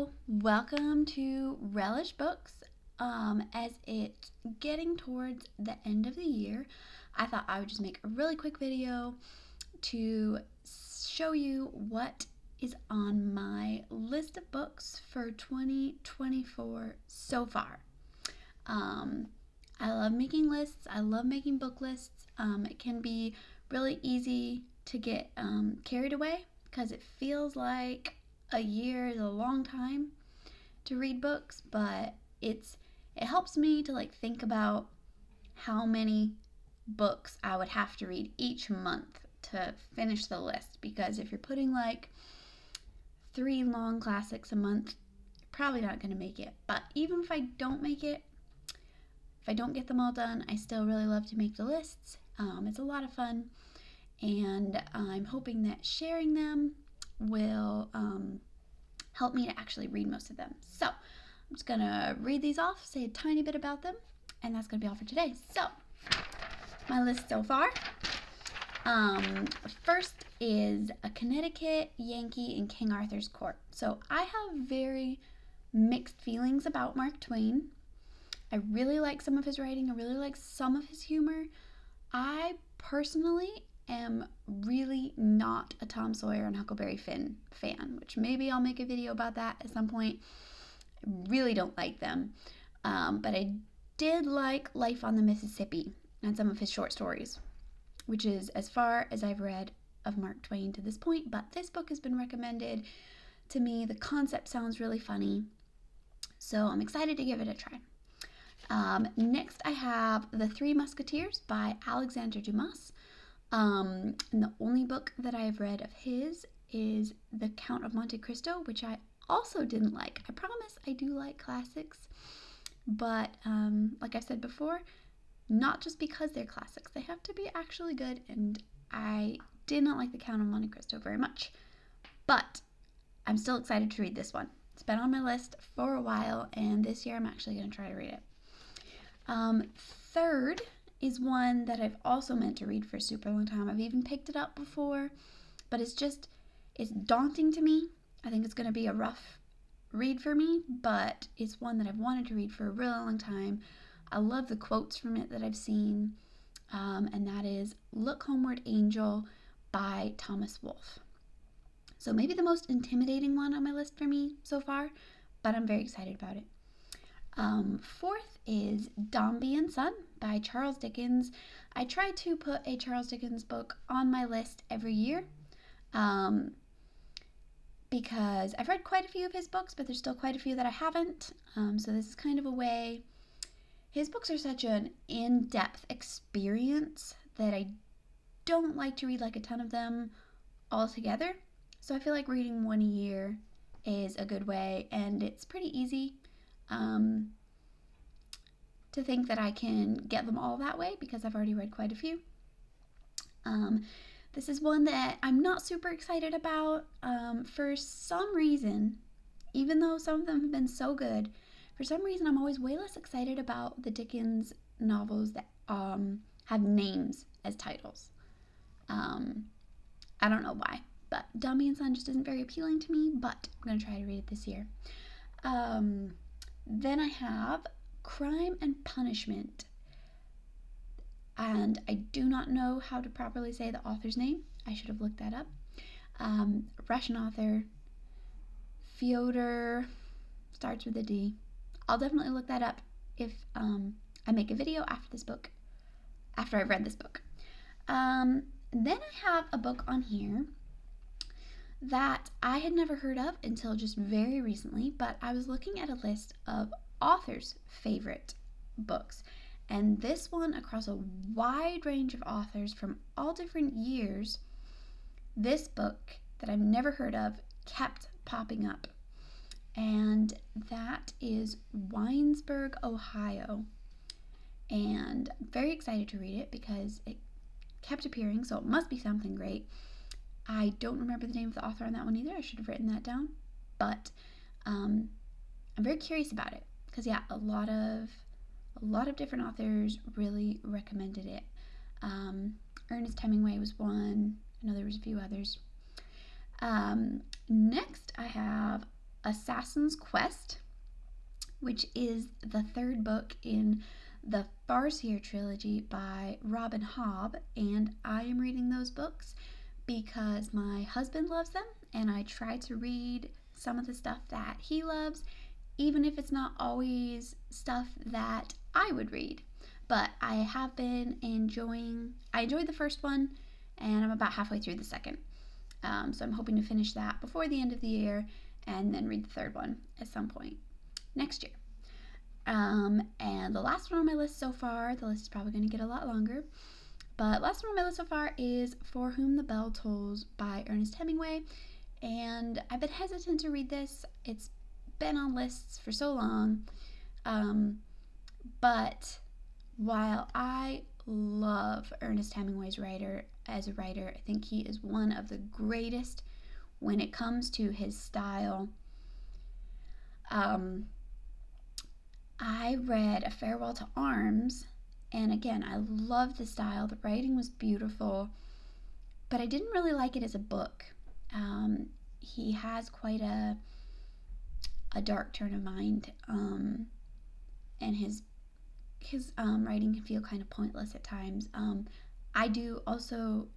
Hello, welcome to Relish Books. As it's getting towards the end of the year, I thought I would just make a really quick video to show you what is on my list of books for 2024 so far. I love making lists. I love making book lists. It can be really easy to get carried away because it feels like a year is a long time to read books, but it helps me to think about how many books I would have to read each month to finish the list, because if you're putting 3 long classics a month, you're probably not going to make it. But even if I don't make it, if I don't get them all done, I still really love to make the lists. It's a lot of fun, and I'm hoping that sharing them will help me to actually read most of them. So I'm just going to read these off, say a tiny bit about them, and that's going to be all for today. So my list so far. First is A Connecticut Yankee in King Arthur's Court. So I have very mixed feelings about Mark Twain. I really like some of his writing. I really like some of his humor. I personally am really not a Tom Sawyer and Huckleberry Finn fan, which maybe I'll make a video about that at some point. I really don't like them. But I did like Life on the Mississippi and some of his short stories, which is as far as I've read of Mark Twain to this point. But this book has been recommended to me. The concept sounds really funny, so I'm excited to give it a try. Next, I have The Three Musketeers by Alexandre Dumas. And the only book that I have read of his is The Count of Monte Cristo, which I also didn't like. I promise I do like classics, but like I've said before, not just because they're classics. They have to be actually good, and I did not like The Count of Monte Cristo very much. But I'm still excited to read this one. It's been on my list for a while, and this year I'm actually going to try to read it. Third is one that I've also meant to read for a super long time. I've even picked it up before, but it's daunting to me. I think it's going to be a rough read for me, but it's one that I've wanted to read for a really long time. I love the quotes from it that I've seen, and that is Look Homeward, Angel by Thomas Wolfe. So maybe the most intimidating one on my list for me so far, but I'm very excited about it. Fourth is Dombey and Son by Charles Dickens. I try to put a Charles Dickens book on my list every year because I've read quite a few of his books, but there's still quite a few that I haven't. So this is kind of a way. His books are such an in-depth experience that I don't like to read a ton of them all together. So I feel like reading one a year is a good way, and it's pretty easy to think that I can get them all that way because I've already read quite a few. This is one that I'm not super excited about for some reason. Even though some of them have been so good, for some reason I'm always way less excited about the Dickens novels that have names as titles. I don't know why, but Dombey and Son just isn't very appealing to me, but I'm going to try to read it this year. Then I have Crime and Punishment, and I do not know how to properly say the author's name. I should have looked that up. Russian author, Fyodor, starts with a D. I'll definitely look that up if I make a video after I've read this book. Then I have a book on here that I had never heard of until just very recently, but I was looking at a list of authors' favorite books, and this one, across a wide range of authors from all different years, this book that I've never heard of kept popping up, and that is Winesburg, Ohio. And I'm very excited to read it because it kept appearing, so it must be something great. I don't remember the name of the author on that one either. I should have written that down. But I'm very curious about it because, yeah, a lot of different authors really recommended it. Ernest Hemingway was one. I know there was a few others. Next, I have Assassin's Quest, which is the third book in the Farseer trilogy by Robin Hobb, and I am reading those books because my husband loves them, and I try to read some of the stuff that he loves, even if it's not always stuff that I would read. But I have been I enjoyed the first one, and I'm about halfway through the second. So I'm hoping to finish that before the end of the year and then read the third one at some point next year. And the last one on my list so far, the list is probably going to get a lot longer, but last one on my list so far is For Whom the Bell Tolls by Ernest Hemingway. And I've been hesitant to read this. It's been on lists for so long. But while I love Ernest Hemingway's as a writer, I think he is one of the greatest when it comes to his style. I read A Farewell to Arms, and again, I love the style. The writing was beautiful, but I didn't really like it as a book. He has quite a dark turn of mind, and his writing can feel kind of pointless at times. I do also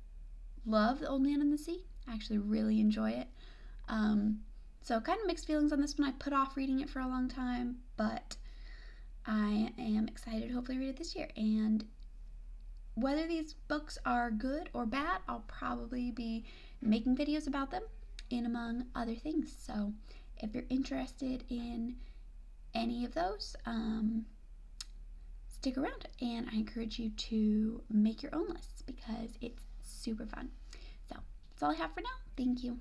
love The Old Man and the Sea. I actually really enjoy it. So kind of mixed feelings on this one. I put off reading it for a long time, but I am excited to hopefully read it this year. And whether these books are good or bad, I'll probably be making videos about them, in among other things. So if you're interested in any of those, stick around, and I encourage you to make your own lists because it's super fun. So that's all I have for now. Thank you.